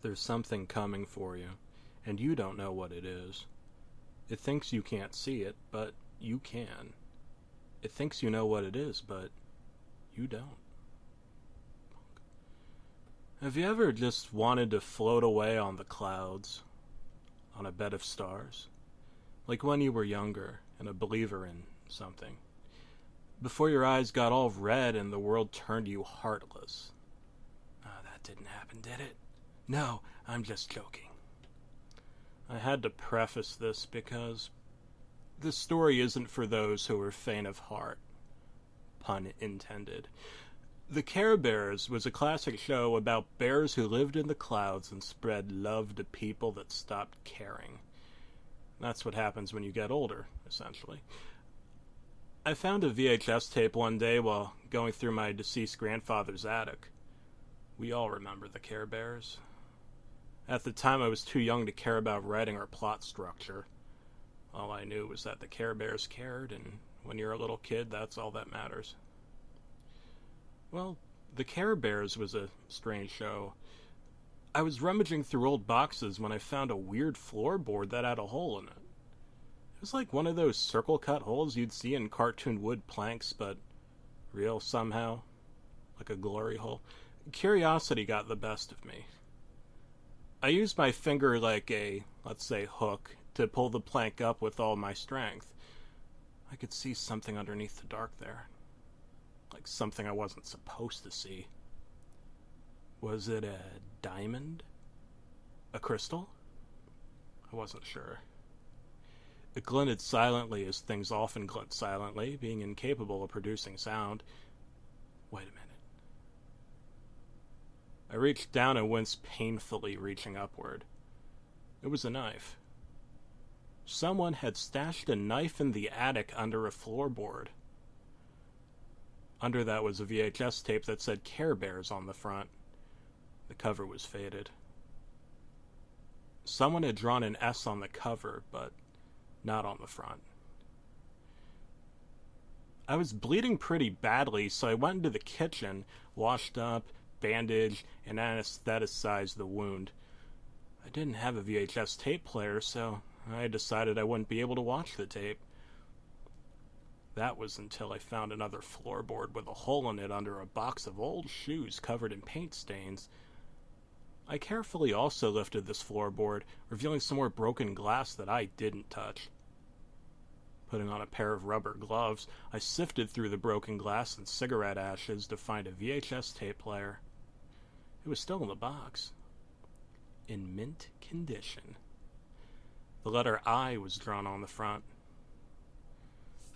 There's something coming for you, and you don't know what it is. It thinks you can't see it, but you can. It thinks you know what it is, but you don't. Have you ever just wanted to float away on the clouds, on a bed of stars? Like when you were younger and a believer in something. Before your eyes got all red and the world turned you heartless. Oh, that didn't happen, did it? No, I'm just joking. I had to preface this because this story isn't for those who are faint of heart. Pun intended. The Care Bears was a classic show about bears who lived in the clouds and spread love to people that stopped caring. That's what happens when you get older, essentially. I found a VHS tape one day while going through my deceased grandfather's attic. We all remember the Care Bears. At the time, I was too young to care about writing or plot structure. All I knew was that the Care Bears cared, and when you're a little kid, that's all that matters. Well, the Care Bears was a strange show. I was rummaging through old boxes when I found a weird floorboard that had a hole in it. It was like one of those circle-cut holes you'd see in cartoon wood planks, but real somehow. Like a glory hole. Curiosity got the best of me. I used my finger like a, let's say, hook to pull the plank up with all my strength. I could see something underneath the dark there. Like something I wasn't supposed to see. Was it a diamond? A crystal? I wasn't sure. It glinted silently as things often glint silently, being incapable of producing sound. Wait a minute. I reached down and winced painfully, reaching upward. It was a knife. Someone had stashed a knife in the attic under a floorboard. Under that was a VHS tape that said Care Bears on the front. The cover was faded. Someone had drawn an S on the cover, but not on the front. I was bleeding pretty badly, so I went into the kitchen, washed up, bandaged, and anesthetized the wound. I didn't have a VHS tape player, so I decided I wouldn't be able to watch the tape. That was until I found another floorboard with a hole in it under a box of old shoes covered in paint stains. I carefully also lifted this floorboard, revealing some more broken glass that I didn't touch. Putting on a pair of rubber gloves, I sifted through the broken glass and cigarette ashes to find a VHS tape player. It was still in the box. In mint condition. The letter I was drawn on the front.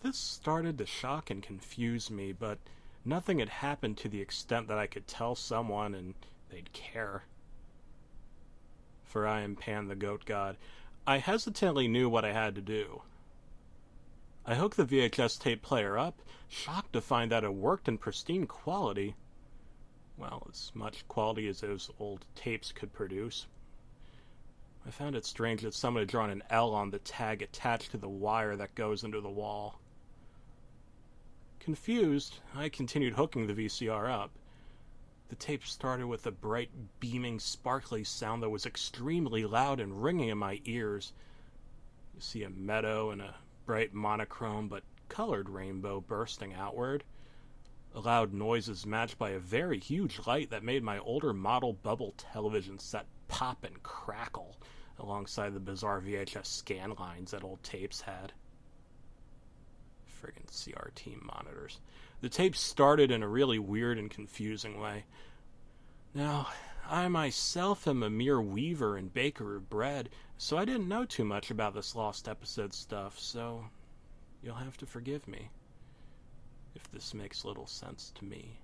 This started to shock and confuse me, but nothing had happened to the extent that I could tell someone and they'd care. For I am Pan the Goat God, I hesitantly knew what I had to do. I hooked the VHS tape player up, shocked to find that it worked in pristine quality. Well, as much quality as those old tapes could produce. I found it strange that someone had drawn an L on the tag attached to the wire that goes into the wall. Confused, I continued hooking the VCR up. The tape started with a bright, beaming, sparkly sound that was extremely loud and ringing in my ears. You see a meadow and a bright monochrome but colored rainbow bursting outward. A loud noise is matched by a very huge light that made my older model bubble television set pop and crackle alongside the bizarre VHS scan lines that old tapes had. Friggin' CRT monitors. The tape started in a really weird and confusing way. Now, I myself am a mere weaver and baker of bread, so I didn't know too much about this lost episode stuff, so you'll have to forgive me if this makes little sense to me.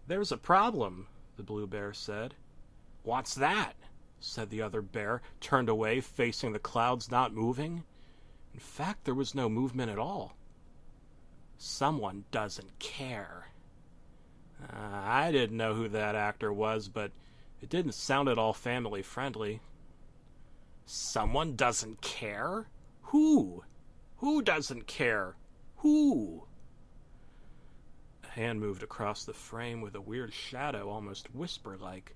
There's a problem, the blue bear said. What's that? Said the other bear, turned away, facing the clouds, not moving. In fact, there was no movement at all. Someone doesn't care. I didn't know who that actor was, but it didn't sound at all family friendly. Someone doesn't care? Who? Who doesn't care? Who? A hand moved across the frame with a weird shadow, almost whisper-like.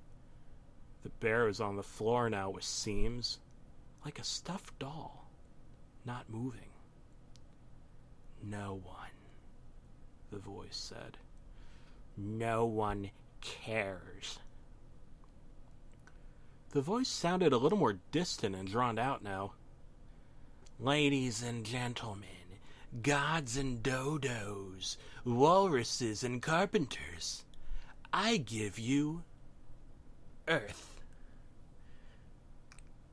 The bear was on the floor now with seams, like a stuffed doll, not moving. "No one," the voice said. "No one cares." The voice sounded a little more distant and drawn out now. "Ladies and gentlemen, gods and dodos, walruses and carpenters, I give you Earth."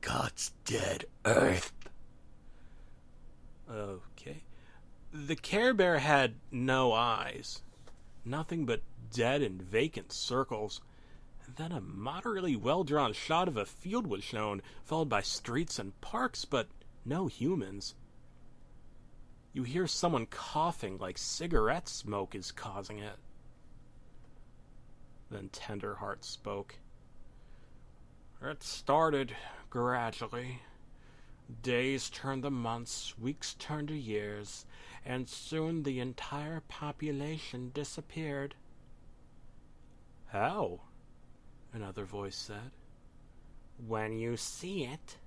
"God's dead Earth." Okay. The Care Bear had no eyes. Nothing but dead and vacant circles. And then a moderately well-drawn shot of a field was shown, followed by streets and parks, but no humans. You hear someone coughing like cigarette smoke is causing it. Then Tenderheart spoke. "It started gradually. Days turned to months, weeks turned to years, and soon the entire population disappeared." "How?" another voice said. "When you see it."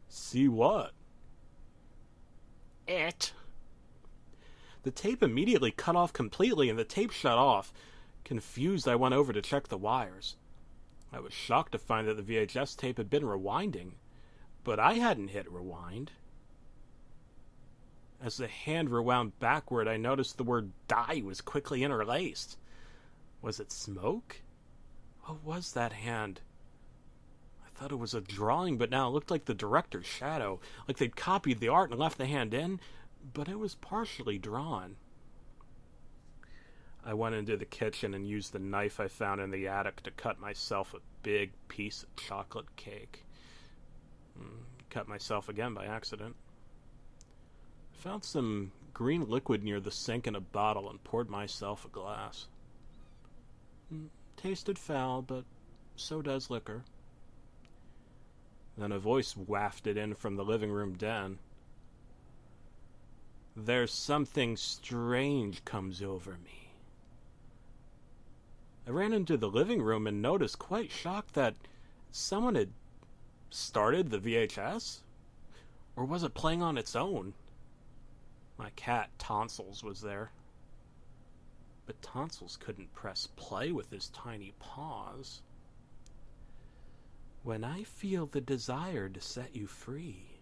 "See what?" "It." The tape immediately cut off completely, and the tape shut off. Confused, I went over to check the wires. I was shocked to find that the VHS tape had been rewinding, but I hadn't hit rewind. As the hand rewound backward, I noticed the word "die" was quickly interlaced. Was it smoke? What was that hand? I thought it was a drawing, but now it looked like the director's shadow, like they'd copied the art and left the hand in, but it was partially drawn. I went into the kitchen and used the knife I found in the attic to cut myself a big piece of chocolate cake. Cut myself again by accident. I found some green liquid near the sink in a bottle and poured myself a glass. Tasted foul, but so does liquor. Then a voice wafted in from the living room den. "There's something strange comes over me." I ran into the living room and noticed, quite shocked, that someone had started the VHS? Or was it playing on its own? My cat, Tonsils, was there. But Tonsils couldn't press play with his tiny paws. "When I feel the desire to set you free,"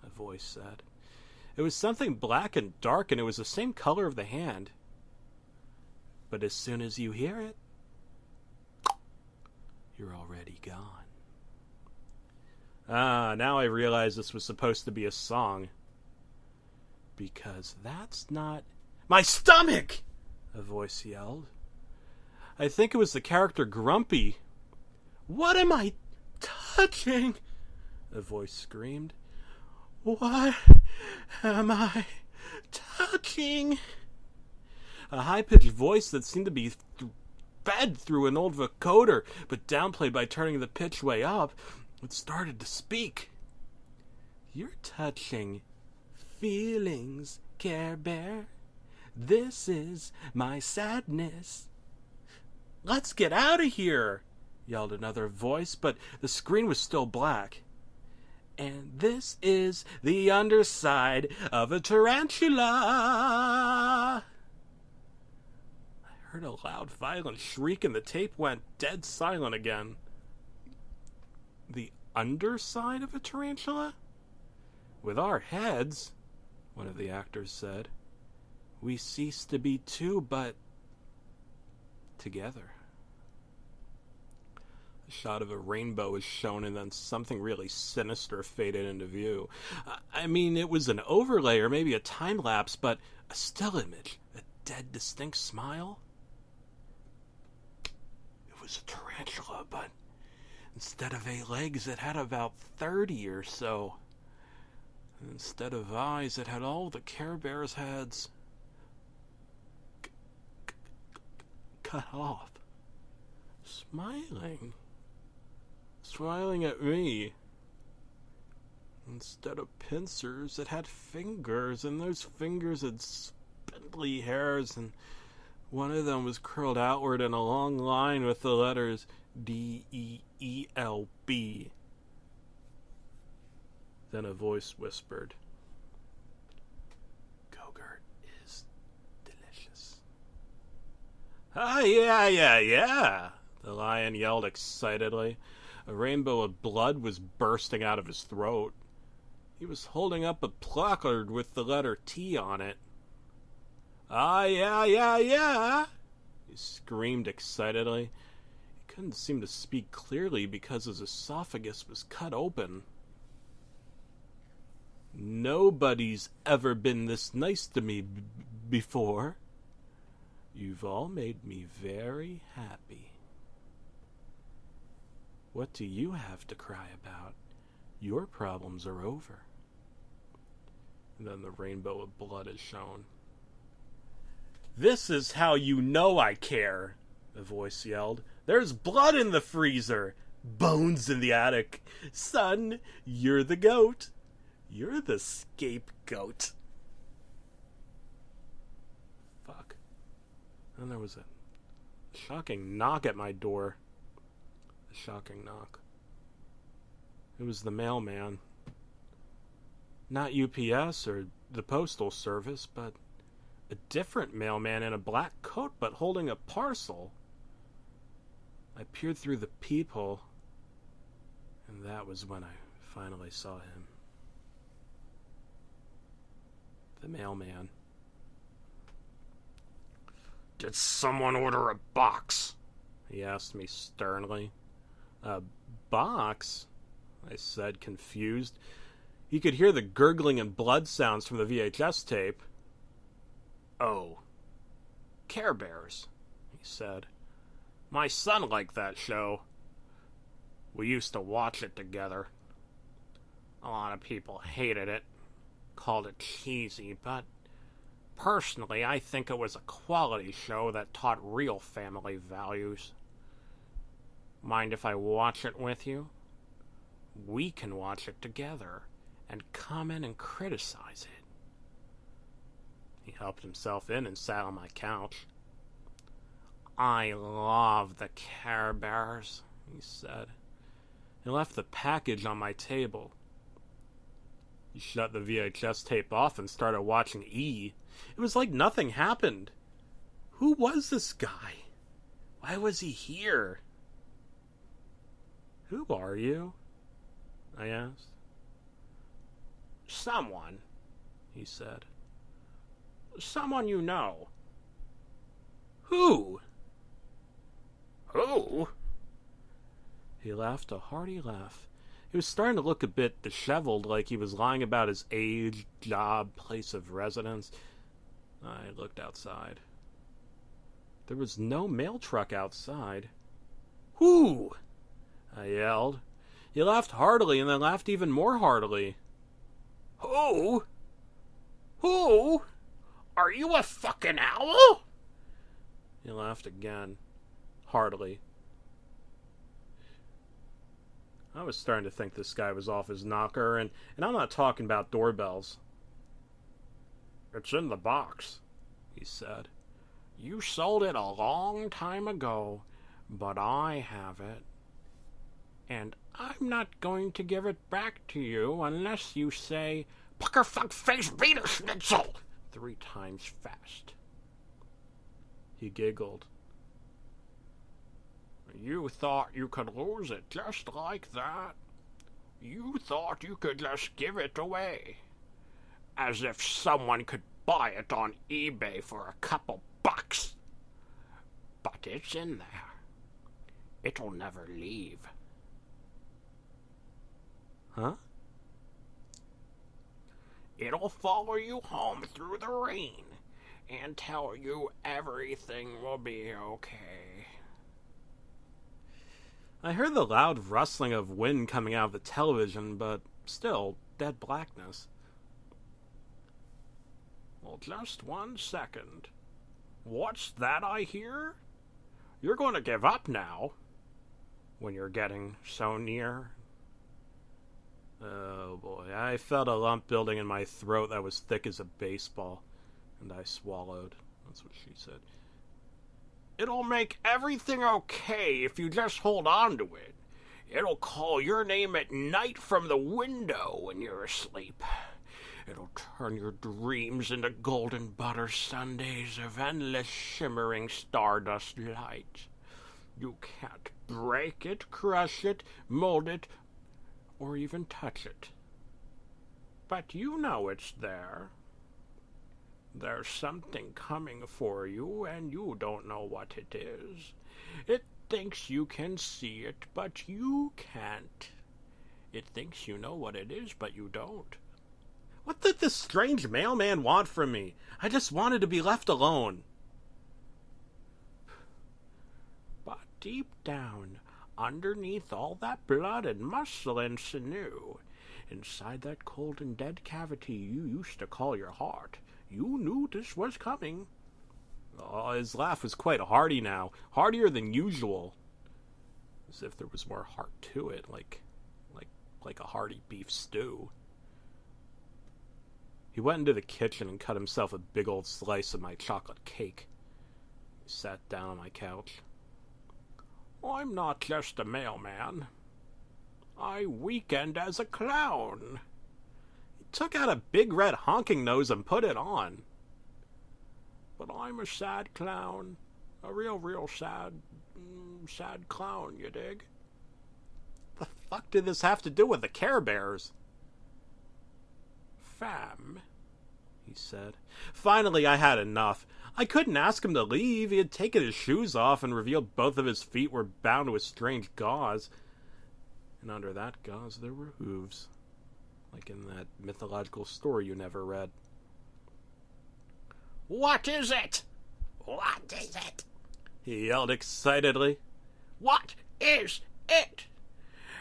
a voice said. It was something black and dark, and it was the same color of the hand. "But as soon as you hear it, you're already gone." Now I realize this was supposed to be a song. Because that's not... "My stomach!" a voice yelled. I think it was the character Grumpy. "What am I touching?" a voice screamed. "What am I touching?" A high-pitched voice that seemed to be fed through an old vocoder, but downplayed by turning the pitch way up, it started to speak. "You're touching feelings, Care Bear. This is my sadness." "Let's get out of here!" yelled another voice, but the screen was still black. "And this is the underside of a tarantula." I heard a loud, violent shriek, and the tape went dead silent again. "The underside of a tarantula? With our heads," one of the actors said. "We cease to be two, but together." A shot of a rainbow was shown, and then something really sinister faded into view. I mean, it was an overlay or maybe a time-lapse, but a still image, a dead distinct smile. It was a tarantula, but instead of 8 legs, it had about 30 or so. And instead of eyes, it had all the Care Bear's heads cut off. Smiling at me. Instead of pincers, it had fingers, and those fingers had spindly hairs and One of them was curled outward in a long line with the letters DEELB. Then a voice whispered, "Go-Gurt is delicious." "Ah, yeah. The lion yelled excitedly. A rainbow of blood was bursting out of his throat. He was holding up a placard with the letter T on it. "Ah, yeah. He screamed excitedly. He couldn't seem to speak clearly because his esophagus was cut open. "Nobody's ever been this nice to me before. You've all made me very happy. What do you have to cry about? Your problems are over." And then the rainbow of blood is shown. "This is how you know I care," the voice yelled. "There's blood in the freezer, bones in the attic. Son, you're the goat. You're the scapegoat." Fuck. And there was a shocking knock at my door. A shocking knock. It was the mailman. Not UPS or the Postal Service, but a different mailman in a black coat but holding a parcel. I peered through the peephole, and that was when I finally saw him. The mailman. "Did someone order a box?" he asked me sternly. "A box?" I said, confused. He could hear the gurgling and blood sounds from the VHS tape. "Oh, Care Bears," he said. "My son liked that show. We used to watch it together. A lot of people hated it, called it cheesy, but personally I think it was a quality show that taught real family values. Mind if I watch it with you? We can watch it together and comment and criticize it." He helped himself in and sat on my couch. "I love the Care Bears," he said. He left the package on my table. He shut the VHS tape off and started watching E. It was like nothing happened. Who was this guy? Why was he here? "Who are you?" I asked. "Someone," he said. "Someone you know." "Who?" "Who?" He laughed a hearty laugh. He was starting to look a bit disheveled, like he was lying about his age, job, place of residence. I looked outside. There was no mail truck outside. "Who?" I yelled. He laughed heartily and then laughed even more heartily. "Who? Who? Are you a fucking owl?" He laughed again, heartily. I was starting to think this guy was off his knocker, and I'm not talking about doorbells. "It's in the box," he said. "You sold it a long time ago, but I have it. And I'm not going to give it back to you unless you say, 'Puckerfuck-face Wiener Schnitzel,' 3 times fast." He giggled. "You thought you could lose it just like that? You thought you could just give it away? As if someone could buy it on eBay for a couple bucks. But it's in there. It'll never leave." "Huh?" "It'll follow you home through the rain and tell you everything will be okay." I heard the loud rustling of wind coming out of the television, but still, dead blackness. "Well, just 1 second. What's that I hear? You're going to give up now, when you're getting so near." Oh boy, I felt a lump building in my throat that was thick as a baseball, and I swallowed. That's what she said. It'll make everything okay if you just hold on to it. It'll call your name at night from the window when you're asleep. It'll turn your dreams into golden butter sundaes of endless shimmering stardust light. You can't break it, crush it, mold it, or even touch it. But you know it's there. There's something coming for you, and you don't know what it is. It thinks you can see it, but you can't. It thinks you know what it is, but you don't. What did this strange mailman want from me? I just wanted to be left alone. But deep down, underneath all that blood and muscle and sinew, inside that cold and dead cavity you used to call your heart, you knew this was coming. Oh, his laugh was quite hearty now, heartier than usual. As if there was more heart to it, like a hearty beef stew. He went into the kitchen and cut himself a big old slice of my chocolate cake. He sat down on my couch. I'm not just a mailman. I weekend as a clown. He took out a big red honking nose and put it on. But I'm a sad clown. A real sad clown, you dig? The fuck did this have to do with the Care Bears? Fam, he said. Finally, I had enough. I couldn't ask him to leave. He had taken his shoes off and revealed both of his feet were bound with strange gauze. And under that gauze there were hooves, like in that mythological story you never read. What is it? What is it? He yelled excitedly. What is it?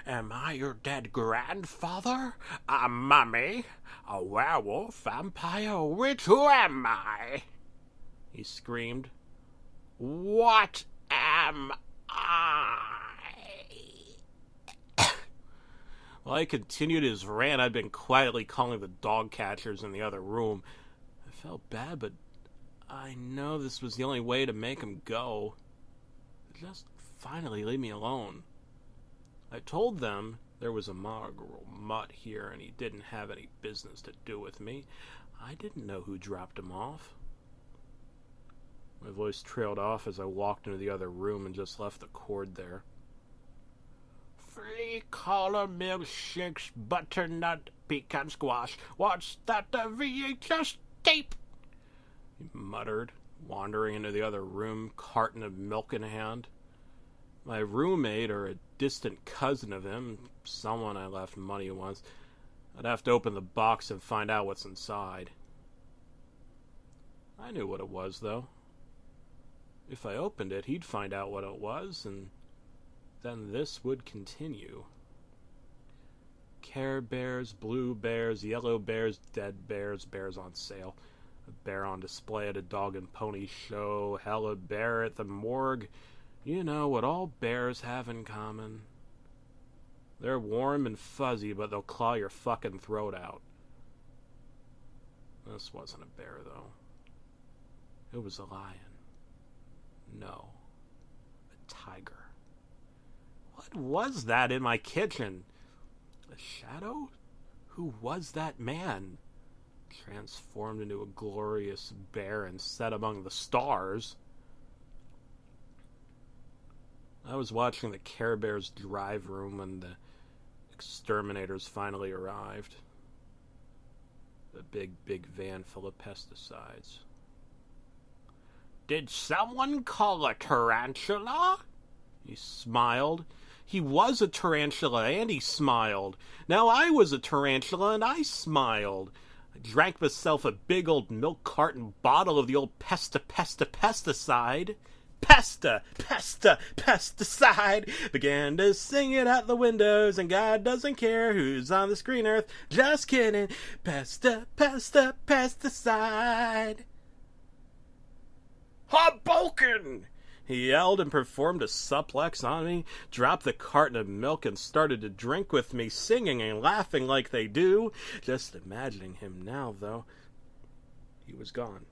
Am I your dead grandfather? A mummy? A werewolf? Vampire? Witch? Who am I? He screamed. What am I? While he continued his rant, I'd been quietly calling the dog catchers in the other room. I felt bad, but I know this was the only way to make him go. Just finally leave me alone. I told them there was a mongrel mutt here and he didn't have any business to do with me. I didn't know who dropped him off. My voice trailed off as I walked into the other room and just left the cord there. Flea collar milkshakes, butternut, pecan squash. What's that, the VHS tape? He muttered, wandering into the other room, carton of milk in hand. My roommate, or a distant cousin of him, someone I left money once, I'd have to open the box and find out what's inside. I knew what it was, though. If I opened it, he'd find out what it was, and then this would continue. Care Bears, blue bears, yellow bears, dead bears, bears on sale. A bear on display at a dog and pony show, hell, a bear at the morgue. You know what all bears have in common. They're warm and fuzzy, but they'll claw your fucking throat out. This wasn't a bear, though. It was a lion. No, a tiger. What was that in my kitchen? A shadow? Who was that man? Transformed into a glorious bear and set among the stars. I was watching the Care Bears drive room when the exterminators finally arrived. A big van full of pesticides. Did someone call a tarantula? He smiled. He was a tarantula, and he smiled. Now I was a tarantula, and I smiled. I drank myself a big old milk carton bottle of the old pesticide. Pesta, pesticide. Began to sing it out the windows, and God doesn't care who's on this green earth. Just kidding. Pesticide. Hoboken! He yelled and performed a suplex on me, dropped the carton of milk and started to drink with me, singing and laughing like they do. Just imagining him now, though. He was gone.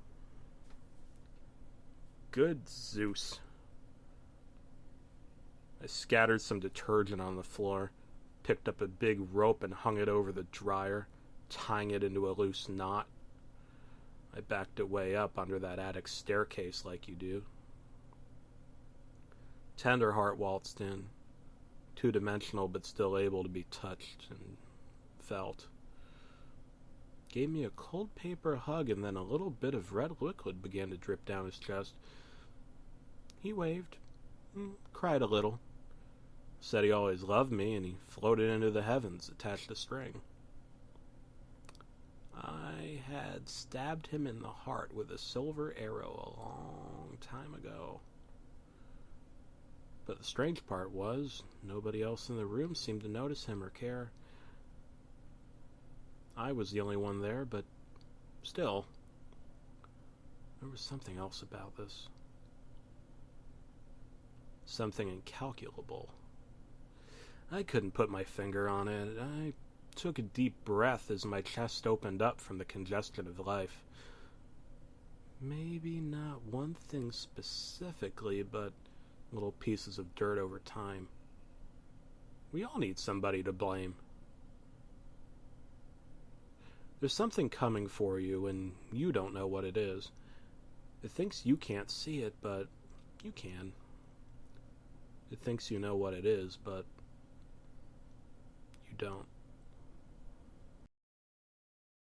Good Zeus. scattered some detergent on the floor, picked up a big rope and hung it over the dryer, tying it into a loose knot. I backed it way up under that attic staircase like you do. Tenderheart waltzed in, two-dimensional but still able to be touched and felt. Gave me a cold paper hug, and then a little bit of red liquid began to drip down his chest. He waved, cried a little, said he always loved me, and he floated into the heavens, attached a string. I had stabbed him in the heart with a silver arrow a long time ago. But the strange part was, nobody else in the room seemed to notice him or care. I was the only one there, but still, there was something else about this. Something incalculable. I couldn't put my finger on it. I took a deep breath as my chest opened up from the congestion of life. Maybe not one thing specifically, but little pieces of dirt over time. We all need somebody to blame. There's something coming for you, and you don't know what it is. It thinks you can't see it, but you can. It thinks you know what it is, but you don't.